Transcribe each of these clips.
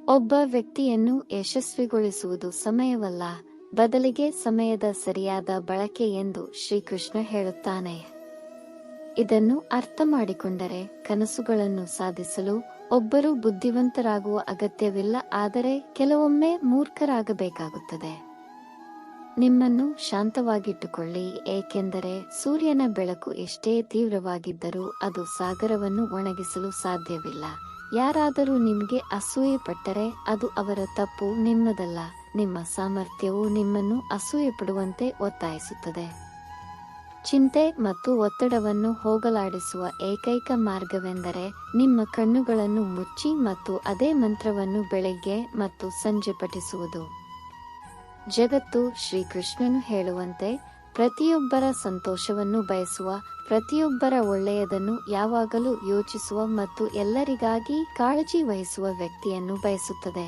ಒಬ್ಬ ವ್ಯಕ್ತಿಯನ್ನು ಯಶಸ್ವಿಗೊಳಿಸುವುದು ಸಮಯವಲ್ಲ, ಬದಲಿಗೆ ಸಮಯದ ಸರಿಯಾದ ಬಳಕೆ ಎಂದು ಶ್ರೀಕೃಷ್ಣ ಹೇಳುತ್ತಾನೆ. ಇದನ್ನು ಅರ್ಥ ಮಾಡಿಕೊಂಡರೆ ಕನಸುಗಳನ್ನು ಸಾಧಿಸಲು ಒಬ್ಬರು ಬುದ್ಧಿವಂತರಾಗುವ ಅಗತ್ಯವಿಲ್ಲ, ಆದರೆ ಕೆಲವೊಮ್ಮೆ ಮೂರ್ಖರಾಗಬೇಕಾಗುತ್ತದೆ. ನಿಮ್ಮನ್ನು ಶಾಂತವಾಗಿಟ್ಟುಕೊಳ್ಳಿ, ಏಕೆಂದರೆ ಸೂರ್ಯನ ಬೆಳಕು ಎಷ್ಟೇ ತೀವ್ರವಾಗಿದ್ದರೂ ಅದು ಸಾಗರವನ್ನು ಒಣಗಿಸಲು ಸಾಧ್ಯವಿಲ್ಲ. ಯಾರಾದರೂ ನಿಮಗೆ ಅಸೂಯೆ ಪಟ್ಟರೆ ಅದು ಅವರ ತಪ್ಪು, ನಿಮ್ಮದಲ್ಲ. ನಿಮ್ಮ ಸಾಮರ್ಥ್ಯವು ನಿಮ್ಮನ್ನು ಅಸೂಯೆ ಪಡುವಂತೆ ಒತ್ತಾಯಿಸುತ್ತದೆ. ಚಿಂತೆ ಮತ್ತು ಒತ್ತಡವನ್ನು ಹೋಗಲಾಡಿಸುವ ಏಕೈಕ ಮಾರ್ಗವೆಂದರೆ ನಿಮ್ಮ ಕಣ್ಣುಗಳನ್ನು ಮುಚ್ಚಿ ಮತ್ತು ಅದೇ ಮಂತ್ರವನ್ನು ಬೆಳಗ್ಗೆ ಮತ್ತು ಸಂಜೆ ಪಠಿಸುವುದು. ಜಗತ್ತು ಶ್ರೀಕೃಷ್ಣನು ಹೇಳುವಂತೆ ಪ್ರತಿಯೊಬ್ಬರ ಸಂತೋಷವನ್ನು ಬಯಸುವ, ಪ್ರತಿಯೊಬ್ಬರ ಒಳ್ಳೆಯದನ್ನು ಯಾವಾಗಲೂ ಯೋಚಿಸುವ ಮತ್ತು ಎಲ್ಲರಿಗಾಗಿ ಕಾಳಜಿ ವಹಿಸುವ ವ್ಯಕ್ತಿಯನ್ನು ಬಯಸುತ್ತದೆ.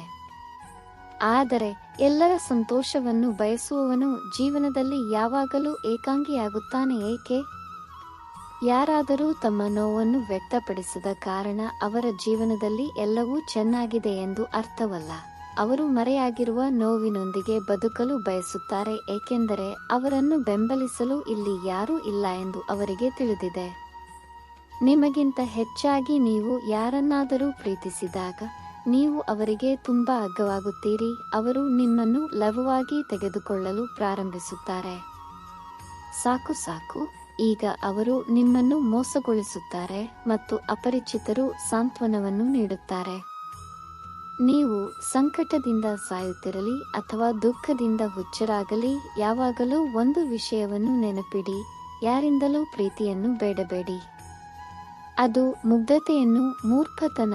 ಆದರೆ ಎಲ್ಲರ ಸಂತೋಷವನ್ನು ಬಯಸುವವನು ಜೀವನದಲ್ಲಿ ಯಾವಾಗಲೂ ಏಕಾಂಗಿಯಾಗುತ್ತಾನೆ. ಏಕೆ? ಯಾರಾದರೂ ತಮ್ಮ ನೋವನ್ನು ವ್ಯಕ್ತಪಡಿಸದ ಕಾರಣ ಅವರ ಜೀವನದಲ್ಲಿ ಎಲ್ಲವೂ ಚೆನ್ನಾಗಿದೆ ಎಂದು ಅರ್ಥವಲ್ಲ. ಅವರು ಮರೆಯಾಗಿರುವ ನೋವಿನೊಂದಿಗೆ ಬದುಕಲು ಬಯಸುತ್ತಾರೆ, ಏಕೆಂದರೆ ಅವರನ್ನು ಬೆಂಬಲಿಸಲು ಇಲ್ಲಿ ಯಾರೂ ಇಲ್ಲ ಎಂದು ಅವರಿಗೆ ತಿಳಿದಿದೆ. ನಿಮಗಿಂತ ಹೆಚ್ಚಾಗಿ ನೀವು ಯಾರನ್ನಾದರೂ ಪ್ರೀತಿಸಿದಾಗ ನೀವು ಅವರಿಗೆ ತುಂಬಾ ಅಗ್ಗವಾಗುತ್ತೀರಿ. ಅವರು ನಿಮ್ಮನ್ನು ಲಘುವಾಗಿ ತೆಗೆದುಕೊಳ್ಳಲು ಪ್ರಾರಂಭಿಸುತ್ತಾರೆ. ಸಾಕು ಸಾಕು, ಈಗ ಅವರು ನಿಮ್ಮನ್ನು ಮೋಸಗೊಳಿಸುತ್ತಾರೆ ಮತ್ತು ಅಪರಿಚಿತರು ಸಾಂತ್ವನವನ್ನು ನೀಡುತ್ತಾರೆ. ನೀವು ಸಂಕಟದಿಂದ ಸಾಯುತ್ತಿರಲಿ ಅಥವಾ ದುಃಖದಿಂದ ಹುಚ್ಚರಾಗಲಿ, ಯಾವಾಗಲೂ ಒಂದು ವಿಷಯವನ್ನು ನೆನಪಿಡಿ: ಯಾರಿಂದಲೂ ಪ್ರೀತಿಯನ್ನು ಬೇಡಬೇಡಿ. ಅದು ಮುಗ್ಧತೆಯನ್ನು, ಮೂರ್ಖತನ.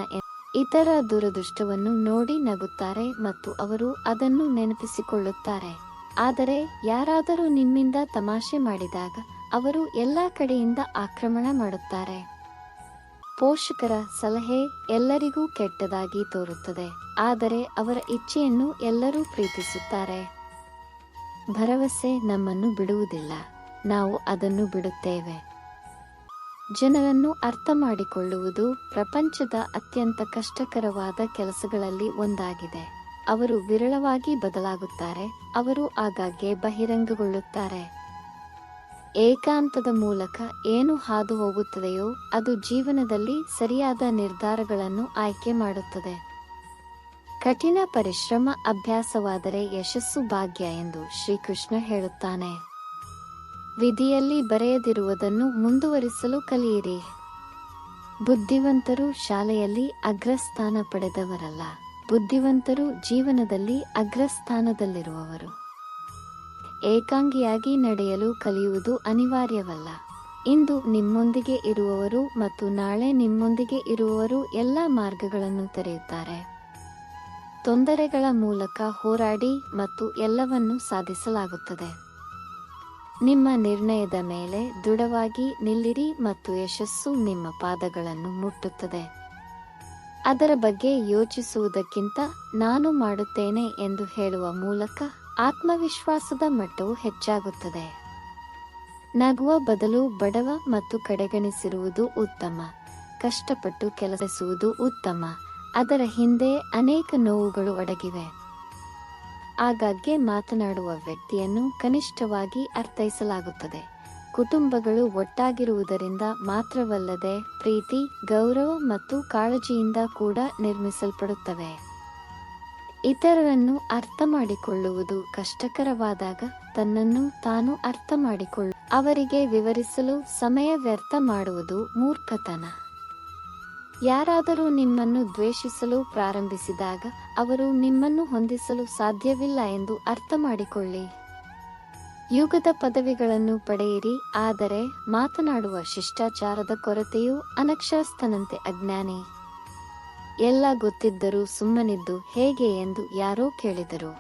ಇತರ ದುರದೃಷ್ಟವನ್ನು ನೋಡಿ ನಗುತ್ತಾರೆ ಮತ್ತು ಅವರು ಅದನ್ನು ನೆನಪಿಸಿಕೊಳ್ಳುತ್ತಾರೆ. ಆದರೆ ಯಾರಾದರೂ ನಿಮ್ಮಿಂದ ತಮಾಷೆ ಮಾಡಿದಾಗ ಅವರು ಎಲ್ಲಾ ಕಡೆಯಿಂದ ಆಕ್ರಮಣ ಮಾಡುತ್ತಾರೆ. ಪೋಷಕರ ಸಲಹೆ ಎಲ್ಲರಿಗೂ ಕೆಟ್ಟದಾಗಿ ತೋರುತ್ತದೆ, ಆದರೆ ಅವರ ಇಚ್ಛೆಯನ್ನು ಎಲ್ಲರೂ ಪ್ರೀತಿಸುತ್ತಾರೆ. ಭರವಸೆ ನಮ್ಮನ್ನು ಬಿಡುವುದಿಲ್ಲ, ನಾವು ಅದನ್ನು ಬಿಡುತ್ತೇವೆ. ಜನರನ್ನು ಅರ್ಥ ಮಾಡಿಕೊಳ್ಳುವುದು ಪ್ರಪಂಚದ ಅತ್ಯಂತ ಕಷ್ಟಕರವಾದ ಕೆಲಸಗಳಲ್ಲಿ ಒಂದಾಗಿದೆ. ಅವರು ವಿರಳವಾಗಿ ಬದಲಾಗುತ್ತಾರೆ, ಅವರು ಆಗಾಗ್ಗೆ ಬಹಿರಂಗಗೊಳ್ಳುತ್ತಾರೆ. ಏಕಾಂತದ ಮೂಲಕ ಏನು ಹಾದು ಹೋಗುತ್ತದೆಯೋ ಅದು ಜೀವನದಲ್ಲಿ ಸರಿಯಾದ ನಿರ್ಧಾರಗಳನ್ನು ಆಯ್ಕೆ ಮಾಡುತ್ತದೆ. ಕಠಿಣ ಪರಿಶ್ರಮ ಅಭ್ಯಾಸವಾದರೆ ಯಶಸ್ಸು ಭಾಗ್ಯ ಎಂದು ಶ್ರೀಕೃಷ್ಣ ಹೇಳುತ್ತಾನೆ. ವಿಧಿಯಲ್ಲಿ ಬರೆಯದಿರುವುದನ್ನು ಮುಂದುವರಿಸಲು ಕಲಿಯಿರಿ. ಬುದ್ಧಿವಂತರು ಶಾಲೆಯಲ್ಲಿ ಅಗ್ರಸ್ಥಾನ ಪಡೆದವರಲ್ಲ, ಬುದ್ಧಿವಂತರು ಜೀವನದಲ್ಲಿ ಅಗ್ರಸ್ಥಾನದಲ್ಲಿರುವವರು. ಏಕಾಂಗಿಯಾಗಿ ನಡೆಯಲು ಕಲಿಯುವುದು ಅನಿವಾರ್ಯವಲ್ಲ. ಇಂದು ನಿಮ್ಮೊಂದಿಗೆ ಇರುವವರು ಮತ್ತು ನಾಳೆ ನಿಮ್ಮೊಂದಿಗೆ ಇರುವವರು ಎಲ್ಲ ಮಾರ್ಗಗಳನ್ನು ತೆರೆಯುತ್ತಾರೆ. ತೊಂದರೆಗಳ ಮೂಲಕ ಹೋರಾಡಿ ಮತ್ತು ಎಲ್ಲವನ್ನೂ ಸಾಧಿಸಲಾಗುತ್ತದೆ. ನಿಮ್ಮ ನಿರ್ಣಯದ ಮೇಲೆ ದೃಢವಾಗಿ ನಿಲ್ಲಿರಿ ಮತ್ತು ಯಶಸ್ಸು ನಿಮ್ಮ ಪಾದಗಳನ್ನು ಮುಟ್ಟುತ್ತದೆ. ಅದರ ಬಗ್ಗೆ ಯೋಚಿಸುವುದಕ್ಕಿಂತ ನಾನು ಮಾಡುತ್ತೇನೆ ಎಂದು ಹೇಳುವ ಮೂಲಕ ಆತ್ಮವಿಶ್ವಾಸದ ಮಟ್ಟವು ಹೆಚ್ಚಾಗುತ್ತದೆ. ನಗುವ ಬದಲು ಬಡವ ಮತ್ತು ಕಡೆಗಣಿಸಿರುವುದು ಉತ್ತಮ. ಕಷ್ಟಪಟ್ಟು ಕೆಲಸಿಸುವುದು ಉತ್ತಮ, ಅದರ ಹಿಂದೆ ಅನೇಕ ನೋವುಗಳು ಅಡಗಿವೆ. ಆಗಾಗ್ಗೆ ಮಾತನಾಡುವ ವ್ಯಕ್ತಿಯನ್ನು ಕನಿಷ್ಠವಾಗಿ ಅರ್ಥೈಸಲಾಗುತ್ತದೆ. ಕುಟುಂಬಗಳು ಒಟ್ಟಾಗಿರುವುದರಿಂದ ಮಾತ್ರವಲ್ಲದೆ ಪ್ರೀತಿ, ಗೌರವ ಮತ್ತು ಕಾಳಜಿಯಿಂದ ಕೂಡ ನಿರ್ಮಿಸಲ್ಪಡುತ್ತವೆ. ಇತರರನ್ನು ಅರ್ಥ ಮಾಡಿಕೊಳ್ಳುವುದು ಕಷ್ಟಕರವಾದಾಗ ತನ್ನನ್ನು ತಾನು ಅರ್ಥ ಮಾಡಿಕೊಳ್ಳು. ಅವರಿಗೆ ವಿವರಿಸಲು ಸಮಯ ವ್ಯರ್ಥ ಮಾಡುವುದು ಮೂರ್ಖತನ. ಯಾರಾದರೂ ನಿಮ್ಮನ್ನು ದ್ವೇಷಿಸಲು ಪ್ರಾರಂಭಿಸಿದಾಗ ಅವರು ನಿಮ್ಮನ್ನು ಹೊಂದಿಸಲು ಸಾಧ್ಯವಿಲ್ಲ ಎಂದು ಅರ್ಥ ಮಾಡಿಕೊಳ್ಳಿ. ಯುಗದ ಪದವಿಗಳನ್ನು ಪಡೆಯಿರಿ, ಆದರೆ ಮಾತನಾಡುವ ಶಿಷ್ಟಾಚಾರದ ಕೊರತೆಯು ಅನಕ್ಷರಸ್ಥನಂತೆ ಅಜ್ಞಾನಿ. ಎಲ್ಲ ಗೊತ್ತಿದ್ದರೂ ಸುಮ್ಮನಿದ್ದು ಹೇಗೆ ಎಂದು ಯಾರೋ ಕೇಳಿದರು.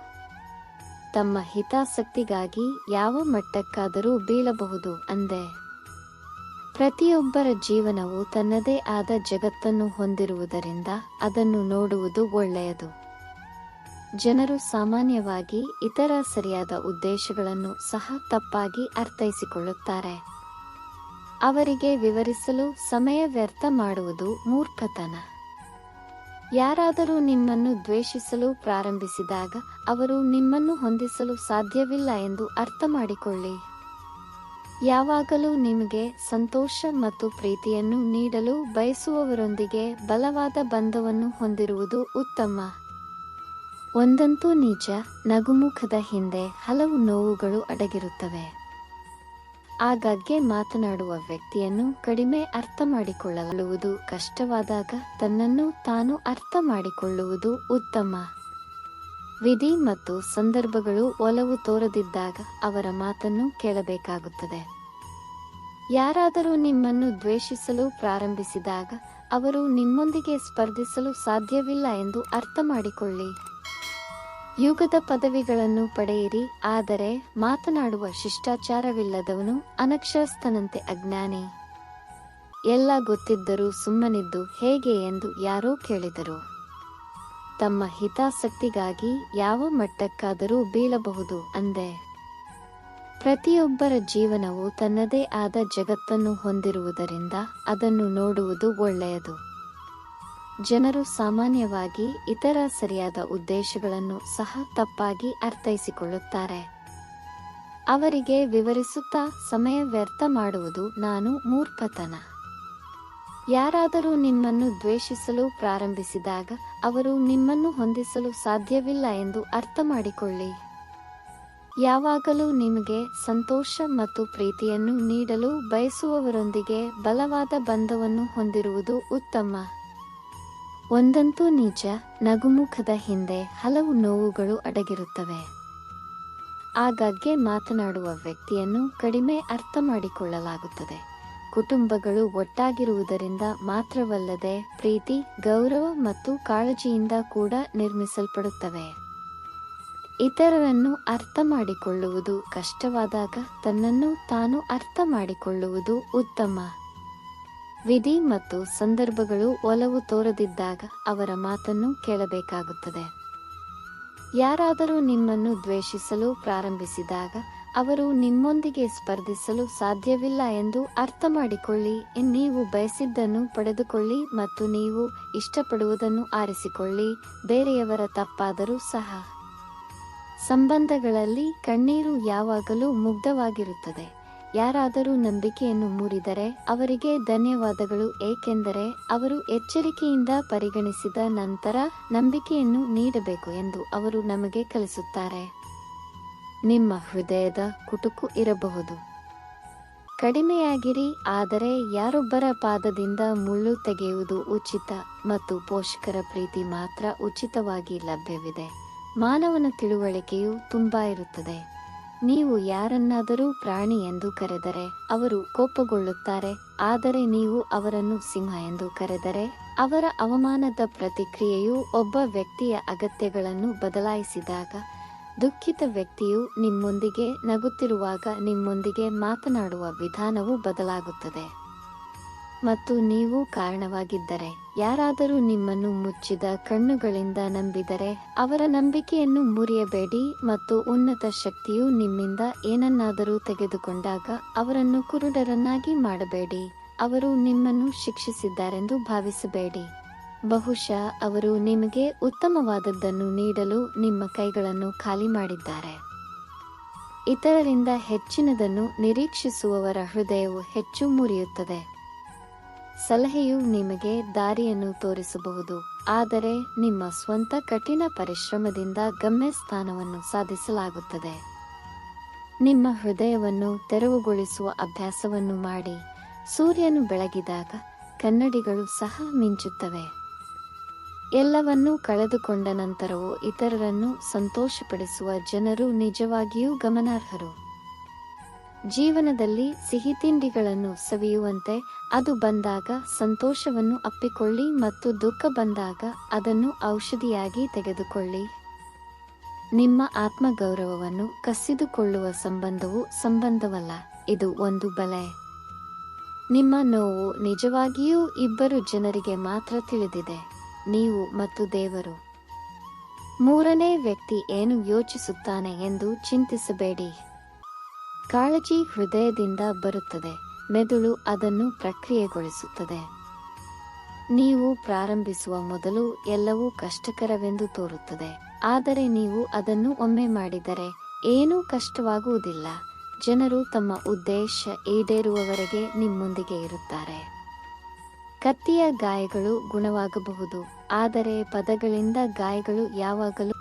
ತಮ್ಮ ಹಿತಾಸಕ್ತಿಗಾಗಿ ಯಾವ ಮಟ್ಟಕ್ಕಾದರೂ ಬೀಳಬಹುದು ಅಂದೆ. ಪ್ರತಿಯೊಬ್ಬರ ಜೀವನವು ತನ್ನದೇ ಆದ ಜಗತ್ತನ್ನು ಹೊಂದಿರುವುದರಿಂದ ಅದನ್ನು ನೋಡುವುದು ಒಳ್ಳೆಯದು. ಜನರು ಸಾಮಾನ್ಯವಾಗಿ ಇತರ ಸರಿಯಾದ ಉದ್ದೇಶಗಳನ್ನು ಸಹ ತಪ್ಪಾಗಿ ಅರ್ಥೈಸಿಕೊಳ್ಳುತ್ತಾರೆ. ಅವರಿಗೆ ವಿವರಿಸಲು ಸಮಯ ವ್ಯರ್ಥ ಮಾಡುವುದು ಮೂರ್ಖತನ. ಯಾರಾದರೂ ನಿಮ್ಮನ್ನು ದ್ವೇಷಿಸಲು ಪ್ರಾರಂಭಿಸಿದಾಗ ಅವರು ನಿಮ್ಮನ್ನು ಹೊಂದಿಸಲು ಸಾಧ್ಯವಿಲ್ಲ ಎಂದು ಅರ್ಥ ಮಾಡಿಕೊಳ್ಳಿ. ಯಾವಾಗಲೂ ನಿಮಗೆ ಸಂತೋಷ ಮತ್ತು ಪ್ರೀತಿಯನ್ನು ನೀಡಲು ಬಯಸುವವರೊಂದಿಗೆ ಬಲವಾದ ಬಂಧವನ್ನು ಹೊಂದಿರುವುದು ಉತ್ತಮ. ಒಂದಂತೂ ನಿಜ, ನಗುಮುಖದ ಹಿಂದೆ ಹಲವು ನೋವುಗಳು ಅಡಗಿರುತ್ತವೆ. ಆಗಾಗ್ಗೆ ಮಾತನಾಡುವ ವ್ಯಕ್ತಿಯನ್ನು ಕಡಿಮೆ ಅರ್ಥ ಮಾಡಿಕೊಳ್ಳುವುದು ಕಷ್ಟವಾದಾಗ ತನ್ನನ್ನು ತಾನು ಅರ್ಥ ಮಾಡಿಕೊಳ್ಳುವುದು ಉತ್ತಮ. ವಿಧಿ ಮತ್ತು ಸಂದರ್ಭಗಳು ಒಲವು ತೋರದಿದ್ದಾಗ ಅವರ ಮಾತನ್ನು ಕೇಳಬೇಕಾಗುತ್ತದೆ. ಯಾರಾದರೂ ನಿಮ್ಮನ್ನು ದ್ವೇಷಿಸಲು ಪ್ರಾರಂಭಿಸಿದಾಗ ಅವರು ನಿಮ್ಮೊಂದಿಗೆ ಸ್ಪರ್ಧಿಸಲು ಸಾಧ್ಯವಿಲ್ಲ ಎಂದು ಅರ್ಥ ಮಾಡಿಕೊಳ್ಳಿ. ಯುಗದ ಪದವಿಗಳನ್ನು ಪಡೆಯಿರಿ, ಆದರೆ ಮಾತನಾಡುವ ಶಿಷ್ಟಾಚಾರವಿಲ್ಲದವನು ಅನಕ್ಷರಸ್ಥನಂತೆ ಅಜ್ಞಾನಿ. ಎಲ್ಲ ಗೊತ್ತಿದ್ದರೂ ಸುಮ್ಮನಿದ್ದು ಹೇಗೆ ಎಂದು ಯಾರೋ ಕೇಳಿದರು. ತಮ್ಮ ಹಿತಾಸಕ್ತಿಗಾಗಿ ಯಾವ ಮಟ್ಟಕ್ಕಾದರೂ ಬೀಳಬಹುದು ಅಂದೆ. ಪ್ರತಿಯೊಬ್ಬರ ಜೀವನವು ತನ್ನದೇ ಆದ ಜಗತ್ತನ್ನು ಹೊಂದಿರುವುದರಿಂದ ಅದನ್ನು ನೋಡುವುದು ಒಳ್ಳೆಯದು. ಜನರು ಸಾಮಾನ್ಯವಾಗಿ ಇತರ ಸರಿಯಾದ ಉದ್ದೇಶಗಳನ್ನು ಸಹ ತಪ್ಪಾಗಿ ಅರ್ಥೈಸಿಕೊಳ್ಳುತ್ತಾರೆ. ಅವರಿಗೆ ವಿವರಿಸುತ್ತಾ ಸಮಯ ವ್ಯರ್ಥ ಮಾಡುವುದು ನಾನು ಮೂರ್ಖತನ. ಯಾರಾದರೂ ನಿಮ್ಮನ್ನು ದ್ವೇಷಿಸಲು ಪ್ರಾರಂಭಿಸಿದಾಗ ಅವರು ನಿಮ್ಮನ್ನು ಹೊಂದಿಸಲು ಸಾಧ್ಯವಿಲ್ಲ ಎಂದು ಅರ್ಥ ಮಾಡಿಕೊಳ್ಳಿ. ಯಾವಾಗಲೂ ನಿಮಗೆ ಸಂತೋಷ ಮತ್ತು ಪ್ರೀತಿಯನ್ನು ನೀಡಲು ಬಯಸುವವರೊಂದಿಗೆ ಬಲವಾದ ಬಂಧವನ್ನು ಹೊಂದಿರುವುದು ಉತ್ತಮ. ಒಂದಂತೂ ನಿಜ, ನಗುಮುಖದ ಹಿಂದೆ ಹಲವು ನೋವುಗಳು ಅಡಗಿರುತ್ತವೆ. ಆಗಾಗ್ಗೆ ಮಾತನಾಡುವ ವ್ಯಕ್ತಿಯನ್ನು ಕಡಿಮೆ ಅರ್ಥ ಮಾಡಿಕೊಳ್ಳಲಾಗುತ್ತದೆ. ಕುಟುಂಬಗಳು ಒಟ್ಟಾಗಿರುವುದರಿಂದ ಮಾತ್ರವಲ್ಲದೆ ಪ್ರೀತಿ, ಗೌರವ ಮತ್ತು ಕಾಳಜಿಯಿಂದ ಕೂಡ ನಿರ್ಮಿಸಲ್ಪಡುತ್ತವೆ. ಇತರರನ್ನು ಅರ್ಥ ಮಾಡಿಕೊಳ್ಳುವುದು ಕಷ್ಟವಾದಾಗ ತನ್ನನ್ನು ತಾನು ಅರ್ಥ ಮಾಡಿಕೊಳ್ಳುವುದು ಉತ್ತಮ. ವಿಧಿ ಮತ್ತು ಸಂದರ್ಭಗಳು ಒಲವು ತೋರದಿದ್ದಾಗ ಅವರ ಮಾತನ್ನು ಕೇಳಬೇಕಾಗುತ್ತದೆ. ಯಾರಾದರೂ ನಿಮ್ಮನ್ನು ದ್ವೇಷಿಸಲು ಪ್ರಾರಂಭಿಸಿದಾಗ ಅವರು ನಿಮ್ಮೊಂದಿಗೆ ಸ್ಪರ್ಧಿಸಲು ಸಾಧ್ಯವಿಲ್ಲ ಎಂದು ಅರ್ಥ ಮಾಡಿಕೊಳ್ಳಿ. ನೀವು ಬಯಸಿದ್ದನ್ನು ಪಡೆದುಕೊಳ್ಳಿ ಮತ್ತು ನೀವು ಇಷ್ಟಪಡುವುದನ್ನು ಆರಿಸಿಕೊಳ್ಳಿ, ಬೇರೆಯವರ ತಪ್ಪಾದರೂ ಸಹ. ಸಂಬಂಧಗಳಲ್ಲಿ ಕಣ್ಣೀರು ಯಾವಾಗಲೂ ಮುಗ್ಧವಾಗಿರುತ್ತದೆ. ಯಾರಾದರೂ ನಂಬಿಕೆಯನ್ನು ಮುರಿದರೆ ಅವರಿಗೆ ಧನ್ಯವಾದಗಳು, ಏಕೆಂದರೆ ಅವರು ಎಚ್ಚರಿಕೆಯಿಂದ ಪರಿಗಣಿಸಿದ ನಂತರ ನಂಬಿಕೆಯನ್ನು ನೀಡಬೇಕು ಎಂದು ಅವರು ನಮಗೆ ಕಲಿಸುತ್ತಾರೆ. ನಿಮ್ಮ ಹೃದಯದ ಕುಟುಕು ಇರಬಹುದು. ಕಡಿಮೆಯಾಗಿರಿ, ಆದರೆ ಯಾರೊಬ್ಬರ ಪಾದದಿಂದ ಮುಳ್ಳು ತೆಗೆಯುವುದು ಉಚಿತ ಮತ್ತು ಪೋಷಕರ ಪ್ರೀತಿ ಮಾತ್ರ ಉಚಿತವಾಗಿ ಲಭ್ಯವಿದೆ. ಮಾನವನ ತಿಳುವಳಿಕೆಯು ತುಂಬಾ ಇರುತ್ತದೆ. ನೀವು ಯಾರನ್ನಾದರೂ ಪ್ರಾಣಿ ಎಂದು ಕರೆದರೆ ಅವರು ಕೋಪಗೊಳ್ಳುತ್ತಾರೆ, ಆದರೆ ನೀವು ಅವರನ್ನು ಸಿಂಹ ಎಂದು ಕರೆದರೆ ಅವರ ಅವಮಾನದ ಪ್ರತಿಕ್ರಿಯೆಯು ಒಬ್ಬ ವ್ಯಕ್ತಿಯ ಅಗತ್ಯಗಳನ್ನು ಬದಲಾಯಿಸಿದಾಗ, ದುಃಖಿತ ವ್ಯಕ್ತಿಯು ನಿಮ್ಮೊಂದಿಗೆ ನಗುತ್ತಿರುವಾಗ ನಿಮ್ಮೊಂದಿಗೆ ಮಾತನಾಡುವ ವಿಧಾನವು ಬದಲಾಗುತ್ತದೆ. ಮತ್ತು ನೀವು ಕಾರಣವಾಗಿದ್ದರೆ ಯಾರಾದರೂ ನಿಮ್ಮನ್ನು ಮುಚ್ಚಿದ ಕಣ್ಣುಗಳಿಂದ ನಂಬಿದರೆ ಅವರ ನಂಬಿಕೆಯನ್ನು ಮುರಿಯಬೇಡಿ ಮತ್ತು ಉನ್ನತ ಶಕ್ತಿಯು ನಿಮ್ಮಿಂದ ಏನನ್ನಾದರೂ ತೆಗೆದುಕೊಂಡಾಗ ಅವರನ್ನು ಕುರುಡರನ್ನಾಗಿ ಮಾಡಬೇಡಿ. ಅವರು ನಿಮ್ಮನ್ನು ಶಿಕ್ಷಿಸಿದ್ದಾರೆಂದು ಭಾವಿಸಬೇಡಿ. ಬಹುಶಃ ಅವರು ನಿಮಗೆ ಉತ್ತಮವಾದದ್ದನ್ನು ನೀಡಲು ನಿಮ್ಮ ಕೈಗಳನ್ನು ಖಾಲಿ ಮಾಡಿದ್ದಾರೆ. ಇತರರಿಂದ ಹೆಚ್ಚಿನದನ್ನು ನಿರೀಕ್ಷಿಸುವವರ ಹೃದಯವು ಹೆಚ್ಚು ಮುರಿಯುತ್ತದೆ. ಸಲಹೆಯು ನಿಮಗೆ ದಾರಿಯನ್ನು ತೋರಿಸಬಹುದು, ಆದರೆ ನಿಮ್ಮ ಸ್ವಂತ ಕಠಿಣ ಪರಿಶ್ರಮದಿಂದ ಗಮ್ಯಸ್ಥಾನವನ್ನು ಸಾಧಿಸಲಾಗುತ್ತದೆ. ನಿಮ್ಮ ಹೃದಯವನ್ನು ತೆರವುಗೊಳಿಸುವ ಅಭ್ಯಾಸವನ್ನು ಮಾಡಿ. ಸೂರ್ಯನು ಬೆಳಗಿದಾಗ ಕನ್ನಡಿಗಳು ಸಹ ಮಿಂಚುತ್ತವೆ. ಎಲ್ಲವನ್ನೂ ಕಳೆದುಕೊಂಡ ನಂತರವೂ ಇತರರನ್ನು ಸಂತೋಷಪಡಿಸುವ ಜನರು ನಿಜವಾಗಿಯೂ ಗಮನಾರ್ಹರು. ಜೀವನದಲ್ಲಿ ಸಿಹಿ ತಿಂಡಿಗಳನ್ನು ಸವಿಯುವಂತೆ ಅದು ಬಂದಾಗ ಸಂತೋಷವನ್ನು ಅಪ್ಪಿಕೊಳ್ಳಿ ಮತ್ತು ದುಃಖ ಬಂದಾಗ ಅದನ್ನು ಔಷಧಿಯಾಗಿ ತೆಗೆದುಕೊಳ್ಳಿ. ನಿಮ್ಮ ಆತ್ಮಗೌರವವನ್ನು ಕಸಿದುಕೊಳ್ಳುವ ಸಂಬಂಧವು ಸಂಬಂಧವಲ್ಲ, ಇದು ಒಂದು ಬಲೆ. ನಿಮ್ಮ ನೋವು ನಿಜವಾಗಿಯೂ ಇಬ್ಬರು ಜನರಿಗೆ ಮಾತ್ರ ತಿಳಿದಿದೆ, ನೀವು ಮತ್ತು ದೇವರು. ಮೂರನೇ ವ್ಯಕ್ತಿ ಏನು ಯೋಚಿಸುತ್ತಾನೆ ಎಂದು ಚಿಂತಿಸಬೇಡಿ. ಕಾಳಜಿ ಹೃದಯದಿಂದ ಬರುತ್ತದೆ, ಮೆದುಳು ಅದನ್ನು ಪ್ರಕ್ರಿಯೆಗೊಳಿಸುತ್ತದೆ. ನೀವು ಪ್ರಾರಂಭಿಸುವ ಮೊದಲು ಎಲ್ಲವೂ ಕಷ್ಟಕರವೆಂದು ತೋರುತ್ತದೆ, ಆದರೆ ನೀವು ಅದನ್ನು ಒಮ್ಮೆ ಮಾಡಿದರೆ ಏನೂ ಕಷ್ಟವಾಗುವುದಿಲ್ಲ. ಜನರು ತಮ್ಮ ಉದ್ದೇಶ ಈಡೇರುವವರೆಗೆ ನಿಮ್ಮೊಂದಿಗೆ ಇರುತ್ತಾರೆ. ಕತ್ತಿಯ ಗಾಯಗಳು ಗುಣವಾಗಬಹುದು, ಆದರೆ ಪದಗಳಿಂದ ಗಾಯಗಳು ಯಾವಾಗಲೂ